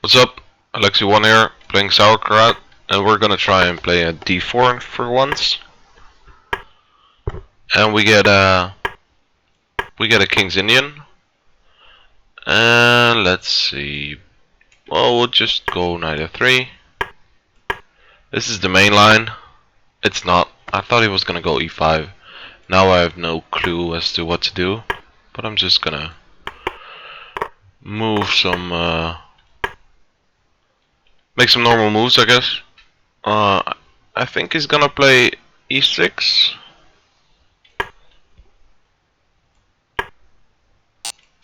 What's up? alexy1 here, playing Sauerkraut, and we're gonna try and play a d4 for once. And we get a King's Indian. And let's see. Well, we'll just go knight f3. This is the main line. It's not. I thought he was gonna go e5. Now I have no clue as to what to do, but I'm just gonna move some, make some normal moves, I guess. I think he's gonna play e6.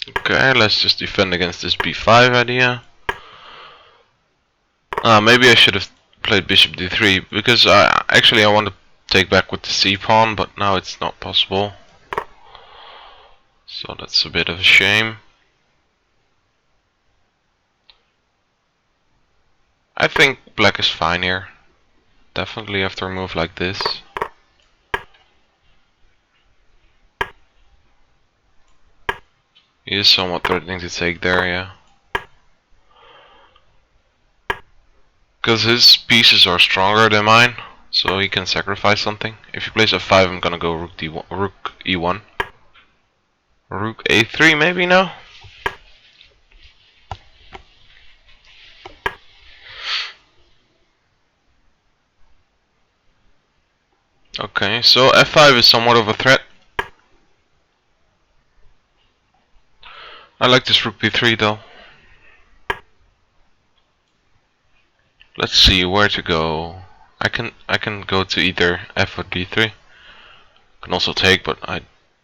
Okay, let's just defend against this b5 idea. Maybe I should have played bishop d3 because I want to take back with the c pawn, but now it's not possible. So that's a bit of a shame. I think black is fine here. Definitely after a move like this. He is somewhat threatening to take there, yeah. Because his pieces are stronger than mine, so he can sacrifice something. If he plays f5, I'm gonna go rook d1, rook e1, rook a3 maybe now. Okay, so f5 is somewhat of a threat. I like this rook b3 though. Let's see where to go. I can go to either f or d3. Can also take, but I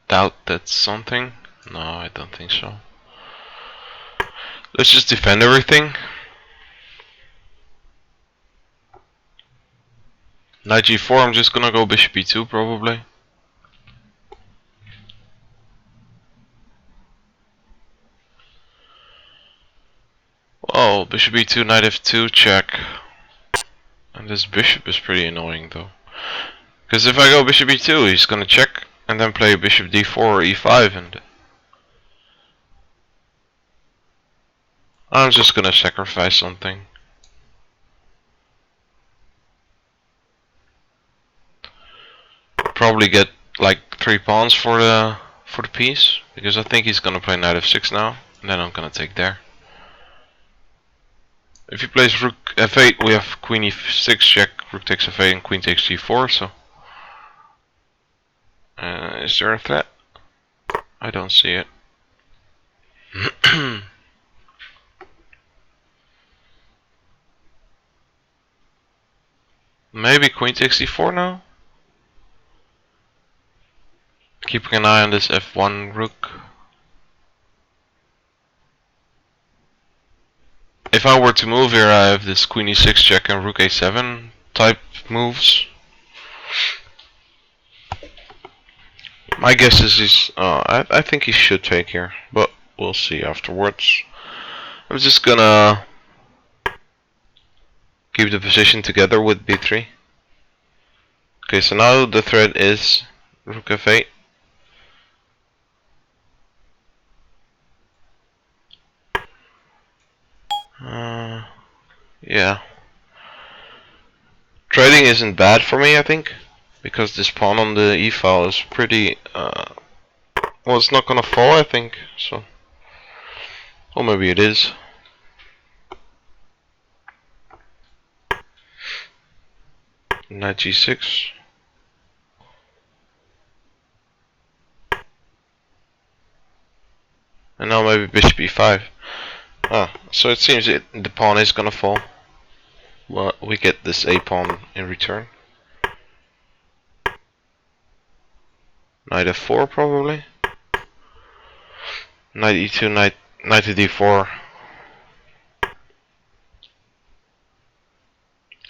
doubt that's something. No, I don't think so. Let's just defend everything. Knight g4, I'm just gonna go bishop e2 probably. Oh, bishop e2, knight f2, check. And this bishop is pretty annoying though. Because if I go bishop e2, he's gonna check and then play bishop d4 or e5, and I'm just gonna sacrifice something. Probably get like 3 pawns for the piece, because I think he's gonna play knight f6 now, and then I'm gonna take there. If he plays rook f8, we have queen e6 check, rook takes f8, and queen takes g4. So, is there a threat? I don't see it. Maybe queen takes e4 now. Keeping an eye on this f1 rook. If I were to move here, I have this queen e6 check and rook a7 type moves. My guess is I think he should take here, but we'll see afterwards. I'm just gonna keep the position together with b3. Okay, so now the threat is rook f8. Yeah. Trading isn't bad for me, I think, because this pawn on the e file is pretty, well, it's not gonna fall, I think, so, or maybe it is. Knight g6. And now maybe bishop e5. So it seems the pawn is gonna fall. Well, we get this a pawn in return. Knight f4 probably. Knight e2, knight to d4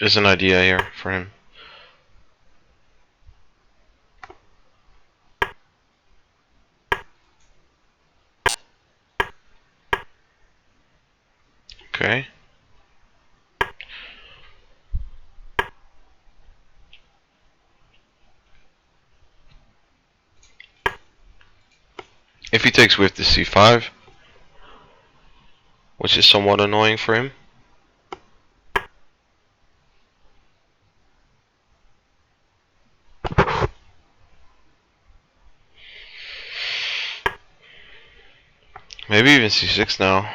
is an idea here for him. Okay. If he takes with the c5, which is somewhat annoying for him, Maybe even c6 now.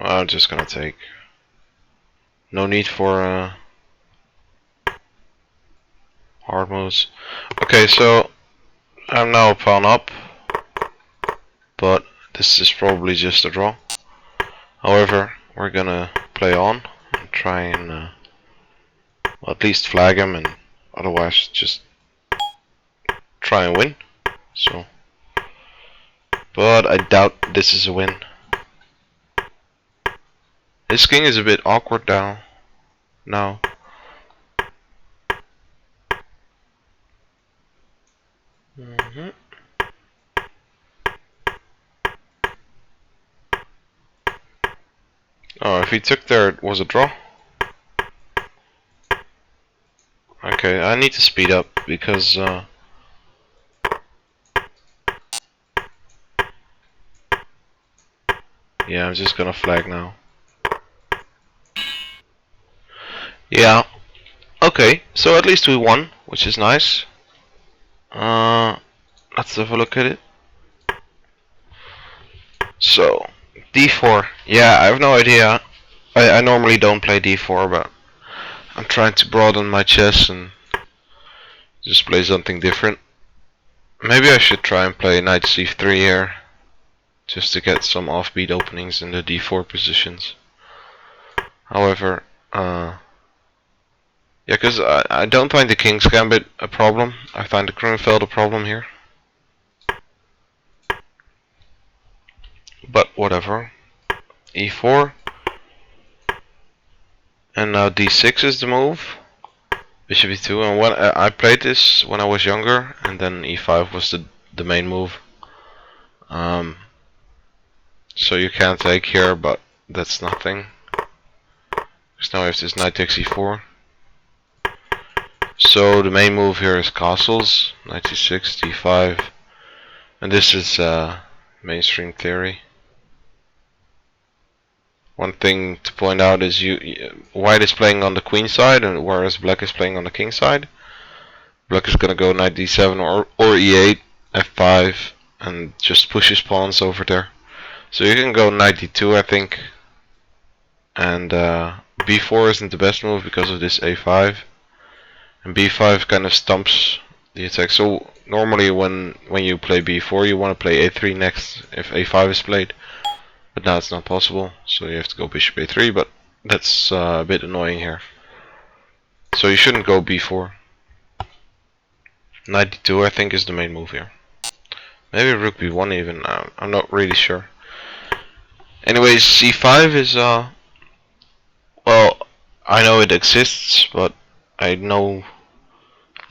I'm just gonna take. No need for hard moves. Okay, so I'm now a pawn up, but this is probably just a draw. However, we're gonna play on and try and well, at least flag him, and otherwise just try and win. So, but I doubt this is a win. This king is a bit awkward now. Now. Oh, if he took there, it was a draw. Okay, I need to speed up because yeah, I'm just gonna flag now. Yeah. Okay, so at least we won, which is nice. Let's have a look at it. So, d4. Yeah, I have no idea. I normally don't play d4, but I'm trying to broaden my chess and just play something different. Maybe I should try and play knight c3 here, just to get some offbeat openings in the d4 positions. However, yeah, because I don't find the king's gambit a problem. I find the Grunfeld a problem here. But whatever. e4. And now d6 is the move. Bishop e2. And when I played this when I was younger, and then e5 was the main move. So you can take here, but that's nothing. Because now I have this knight takes e4. So the main move here is castles. Knight c6, d5. And this is mainstream theory. One thing to point out is white is playing on the queen side, and whereas black is playing on the king side. Black is gonna go knight d7 or e8, f5, and just push his pawns over there. So you can go knight d2, I think, and b4 isn't the best move because of this a5, and b5 kind of stumps the attack. So normally when you play b4, you want to play a3 next if a5 is played. But now it's not possible, so you have to go bishop a3, but that's a bit annoying here. So you shouldn't go b4. Knight d2 I think is the main move here. Maybe rook b1 even, I'm not really sure. Anyways, c5 is, well, I know it exists, but I know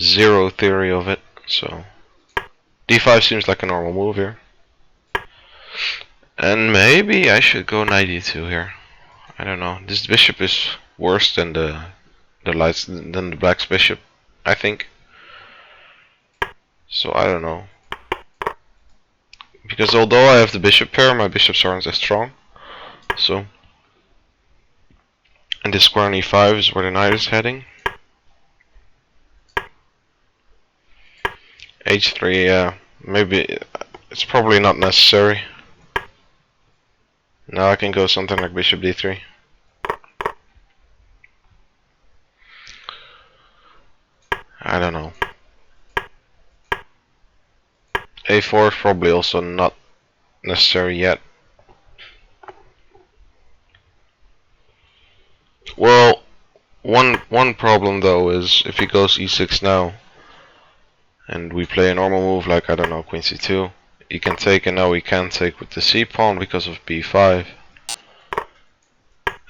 zero theory of it, so d5 seems like a normal move here. And maybe I should go knight d2 here. I don't know. This bishop is worse than the black's bishop, I think. So I don't know. Because although I have the bishop pair, my bishops aren't as strong. So, and this square on e5 is where the knight is heading. h3, yeah, maybe it's probably not necessary. Now I can go something like bishop d3. I don't know. a4 is probably also not necessary yet. Well, one problem though is if he goes e6 now, and we play a normal move like, I don't know, queen c2, he can take, and now we can't take with the c pawn because of b5.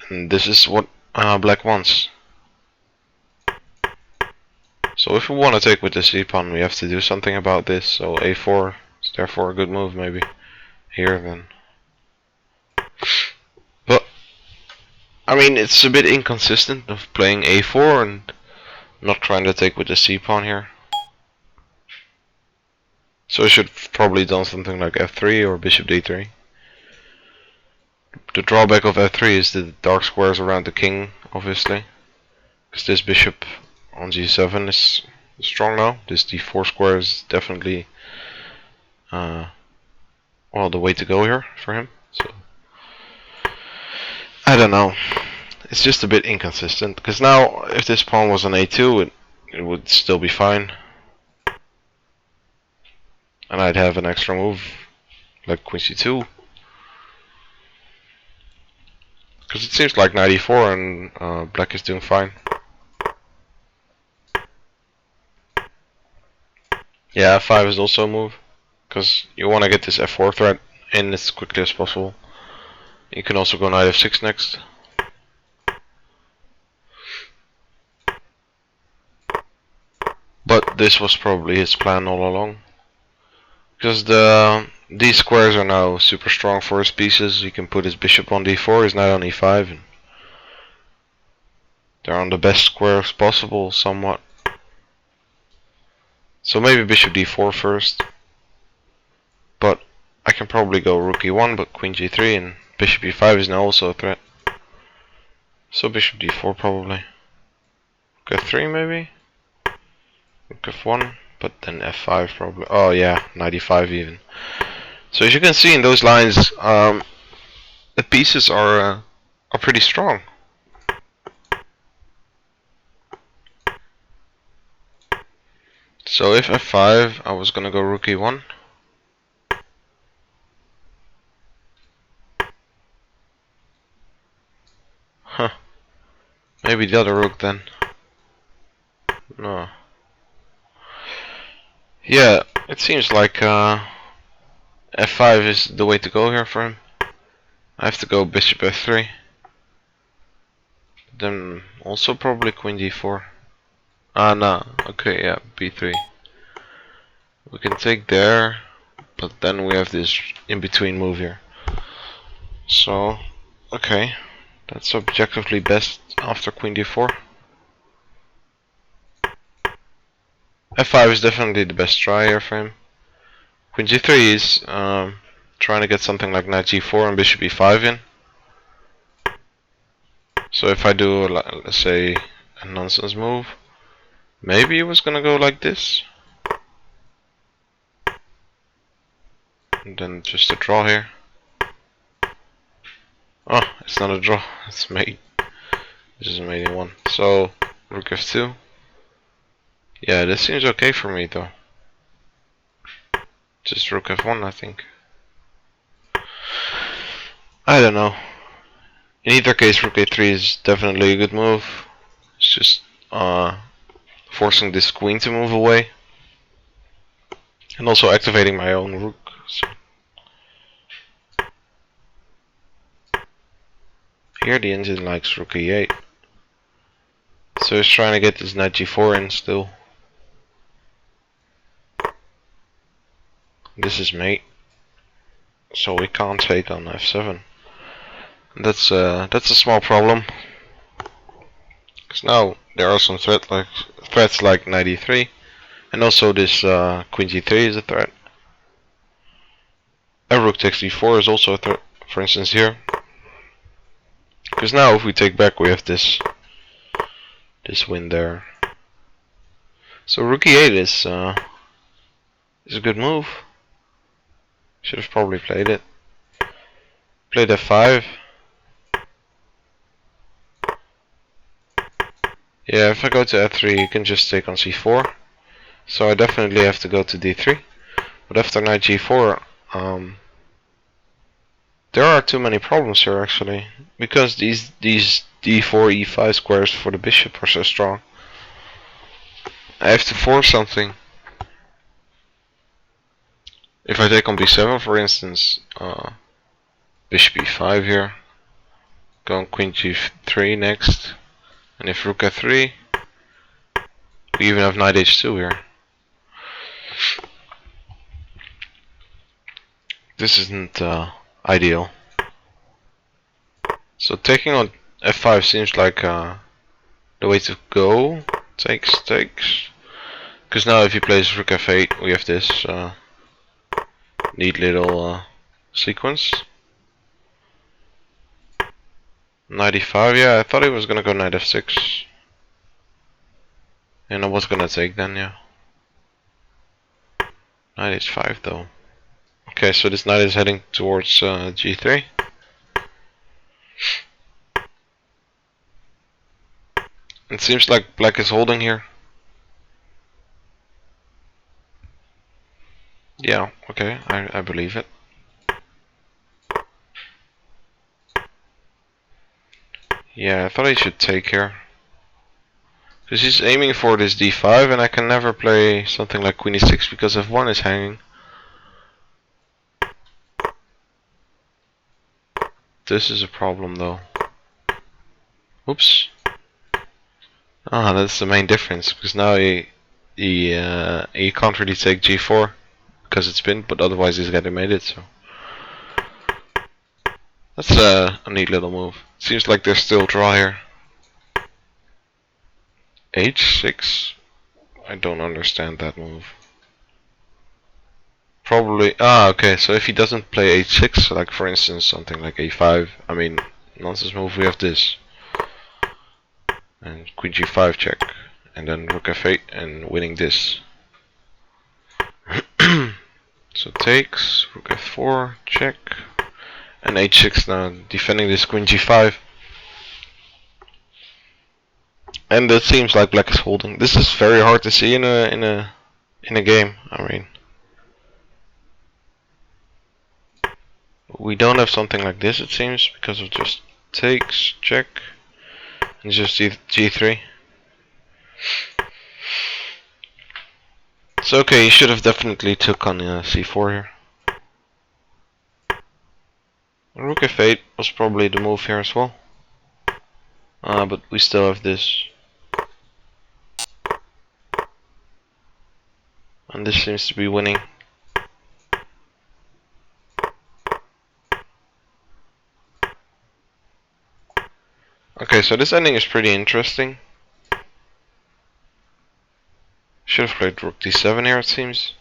And this is what black wants. So if we want to take with the c pawn, we have to do something about this. So a4 is therefore a good move maybe here then. But I mean, it's a bit inconsistent of playing a4 and not trying to take with the c pawn here. So I should probably done something like f3 or bishop d3. The drawback of f3 is the dark squares around the king, obviously, because this bishop on g7 is strong now. This d4 square is definitely well, the way to go here for him. So I don't know. It's just a bit inconsistent because now if this pawn was on a2, it would still be fine, and I'd have an extra move like queen c2. Because it seems like knight e4 and black is doing fine. Yeah, f5 is also a move, because you want to get this f4 threat in as quickly as possible. You can also go knight f6 next. But this was probably his plan all along. Because these squares are now super strong for his pieces. He can put his bishop on d4, his knight on e5, and they're on the best squares possible, somewhat. So maybe bishop d4 first. But I can probably go rook e1, but queen g3, and bishop e5 is now also a threat. So bishop d4 probably. Rook f3 maybe? Rook f1, but then f5 probably. Oh yeah, knight e5 even. So as you can see in those lines, the pieces are pretty strong. So if f5, I was gonna go rook e1. Huh. Maybe the other rook then. No. Yeah, it seems like f5 is the way to go here for him. I have to go bishop f3. Then also probably queen d4. Ah, no. Okay, yeah, b3. We can take there, but then we have this in-between move here. So, okay. That's objectively best after queen d4. f5 is definitely the best try here for him. Queen g3 is trying to get something like knight g4 and bishop e5 in. So if I do, let's say, a nonsense move, maybe it was gonna go like this. And then just a draw here. Oh, it's not a draw, it's mate. This is mate in one. So, rook f2. Yeah, this seems okay for me though. Just rook f1, I think. I don't know. In either case, rook a3 is definitely a good move. It's just forcing this queen to move away. And also activating my own rook. So here the engine likes rook e8. So he's trying to get this knight g4 in still. This is mate. So we can't take on f7. That's a small problem. Because now there are some threats like knight e3. And also this queen g3 is a threat. A rook takes d4 is also a threat, for instance here. Because now if we take back we have this win there. So rook e8 is a good move. Should have probably played it. Played f5. Yeah, if I go to f3 you can just take on c4. So I definitely have to go to d3. But after knight g4 there are too many problems here actually. Because these d4 e5 squares for the bishop are so strong. I have to force something. If I take on b7 for instance, bishop e5 here, go on queen g3 next, and if rook f3, we even have knight h2 here. This isn't ideal. So taking on f5 seems like the way to go. Takes. Because now if he plays rook f8, we have this neat little sequence. Knight e5, yeah, I thought he was gonna go knight f6. And I was gonna take then, yeah. Knight h5 though. Okay, so this knight is heading towards g3. It seems like black is holding here. Yeah, okay, I believe it. Yeah, I thought he should take here. Because he's aiming for this d5 and I can never play something like queen e6 because f1 is hanging. This is a problem though. Oops. Ah, that's the main difference, because now he can't really take g4 because it's pinned, but otherwise he's gonna made it, so. That's a neat little move. Seems like there's still draw here. h6? I don't understand that move. Probably, okay, so if he doesn't play h6, like for instance something like a5, I mean, nonsense move, we have this. And queen g5 check, and then rook f8 and winning this. So takes, rook f4, check, and h6 now defending this queen g5. And it seems like black is holding. This is very hard to see in a game. I mean, we don't have something like this, it seems, because of just takes, check, and just g3. It's okay. He should have definitely took on c4 here. Rook f8 was probably the move here as well. But we still have this. And this seems to be winning. Okay, so this ending is pretty interesting. Should have played rook d7 here, it seems.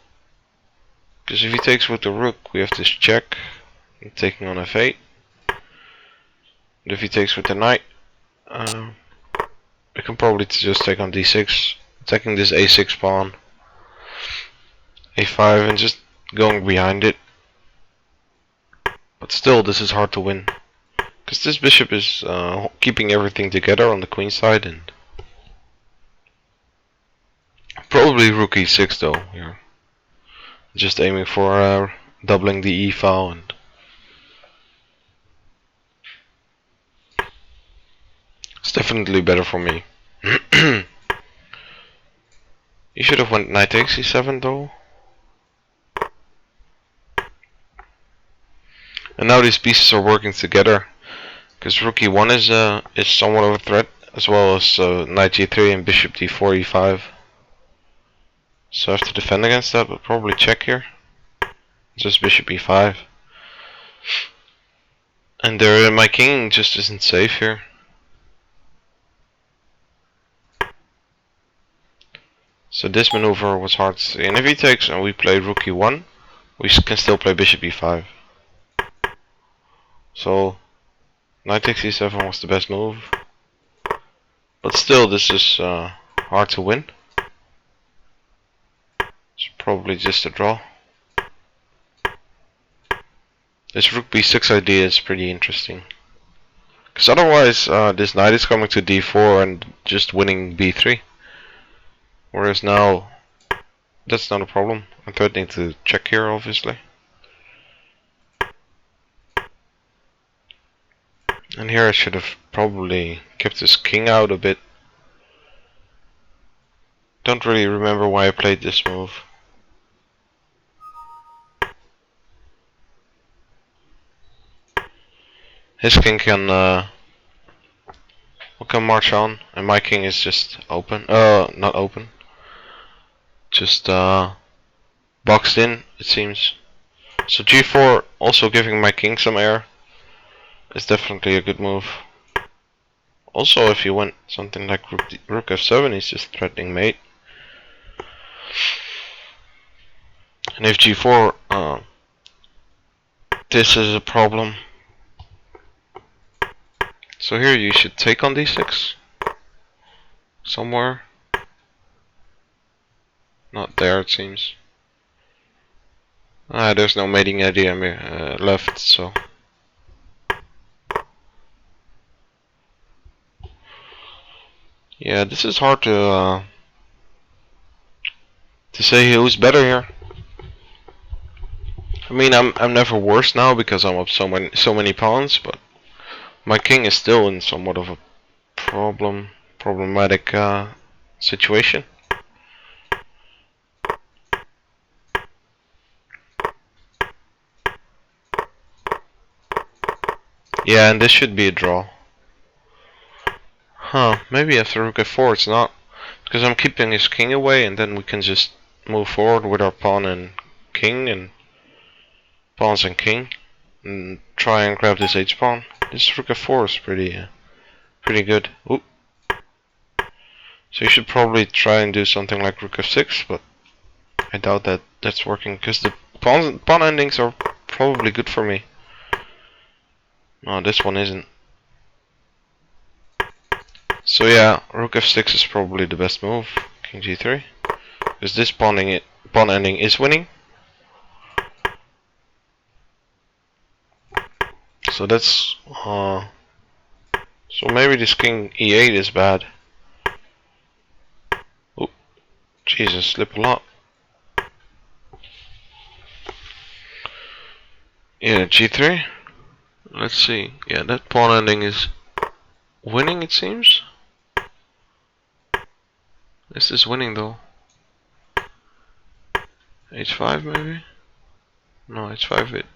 Because if he takes with the rook, we have this check, taking on f8. And if he takes with the knight, we can probably just take on d6, attacking this a6 pawn, a5, and just going behind it. But still, this is hard to win, because this bishop is keeping everything together on the queen side, and probably rook e6 though here. Just aiming for doubling the e file, and it's definitely better for me. You should have went knight takes e7 though. And now these pieces are working together, because rook e1 is somewhat of a threat, as well as knight g3 and bishop d4 e5. So I have to defend against that, but probably check here. Just bishop e5. And my king just isn't safe here. So this maneuver was hard to see. And if he takes and we play rook e1, we can still play bishop e5. So knight takes e7 was the best move. But still, this is hard to win. It's probably just a draw. This rook b6 idea is pretty interesting. Because otherwise, this knight is coming to d4 and just winning b3. Whereas now, that's not a problem. I'm threatening to check here, obviously. And here I should have probably kept this king out a bit. Don't really remember why I played this move. His king can march on, and my king is just open. Not open. Just boxed in, it seems. So g4 also giving my king some air is definitely a good move. Also, if you went something like rook f7, he's just threatening mate. And if g4, this is a problem. So here you should take on d6 somewhere. Not there, it seems. Ah, there's no mating idea left, so. Yeah, this is hard to say who's better here. I mean, I'm never worse now because I'm up so many pawns, but my king is still in somewhat of a problematic situation. Yeah, and this should be a draw. Huh, maybe after rook f4 it's not. Because I'm keeping his king away and then we can just move forward with our pawn and king and pawns and king. And try and grab this h-pawn. This rook f4 is pretty good. Oop. So you should probably try and do something like rook f6, but I doubt that that's working because the pawn endings are probably good for me. No, this one isn't. So yeah, rook f6 is probably the best move. King g3, because this pawn ending is winning. So that's so maybe this king e8 is bad. Oh, Jesus, slip a lot. Yeah, g3. Let's see. Yeah, that pawn ending is winning, it seems. This is winning though. h5 maybe? No, h5 it.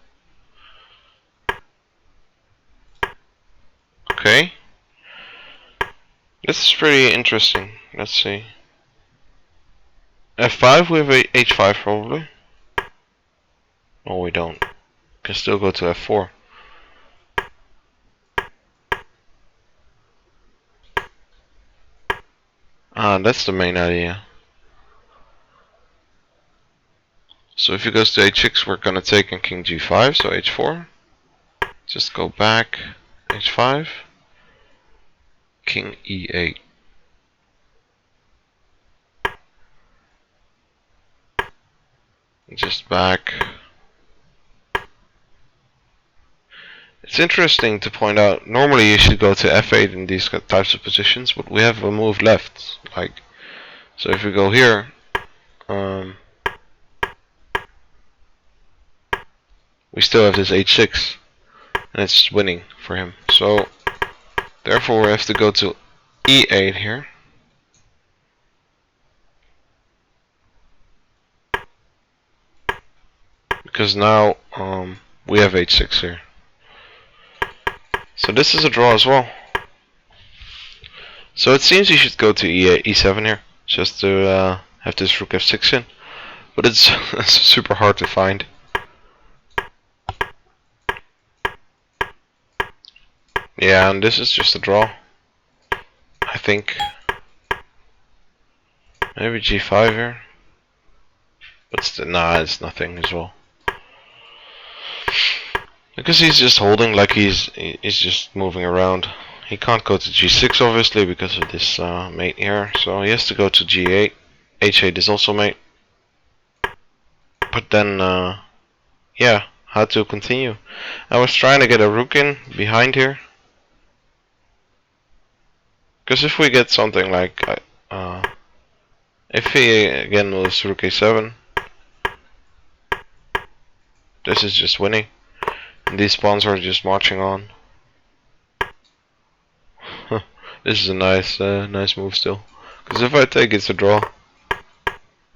Okay. This is pretty interesting. Let's see. f5 we have h5 probably. Oh, we don't. Can still go to f4. Ah, that's the main idea. So if he goes to h6, we're gonna take in king g5, so h4. Just go back, h5, king e8. Just back. It's interesting to point out, normally you should go to f8 in these types of positions, but we have a move left. Like, so if we go here, we still have this h6, and it's winning for him. So, therefore we have to go to e8 here. Because now we have h6 here. So this is a draw as well. So it seems you should go to e7 here, just to have this rook f6 in. But it's super hard to find. Yeah, and this is just a draw. I think. Maybe g5 here. But nah, it's nothing as well. Because he's just holding like he's just moving around. He can't go to g6 obviously because of this mate here. So he has to go to g8. h8 is also mate. But then, yeah, how to continue? I was trying to get a rook in behind here. Because if we get something like, if he again moves rook a7, this is just winning. And these pawns are just marching on. This is a nice move still. Because if I take, it's a draw.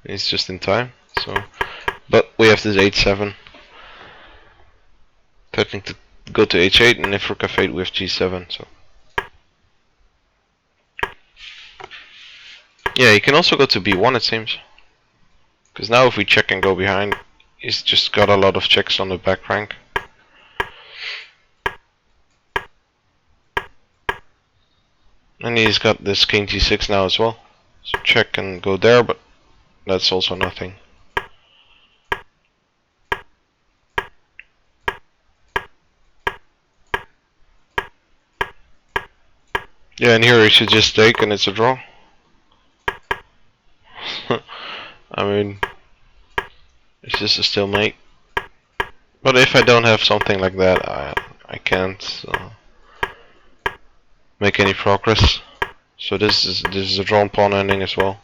It's just in time. So, but we have this h7. Threatening to go to h8, and if rook f8, we have g7. So, yeah, you can also go to b1. It seems. Because now if we check and go behind, he's just got a lot of checks on the back rank. And he's got this king g6 now as well. So check and go there, but that's also nothing. Yeah, and here he should just take and it's a draw. I mean, it's just a stalemate. But if I don't have something like that, I can't make any progress. So this is a drawn pawn ending as well.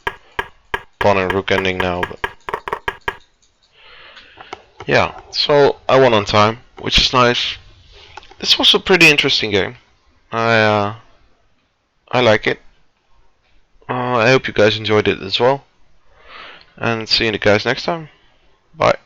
Pawn and rook ending now, but yeah. So I won on time, which is nice. This was a pretty interesting game. I like it. I hope you guys enjoyed it as well. And see you guys next time. Bye.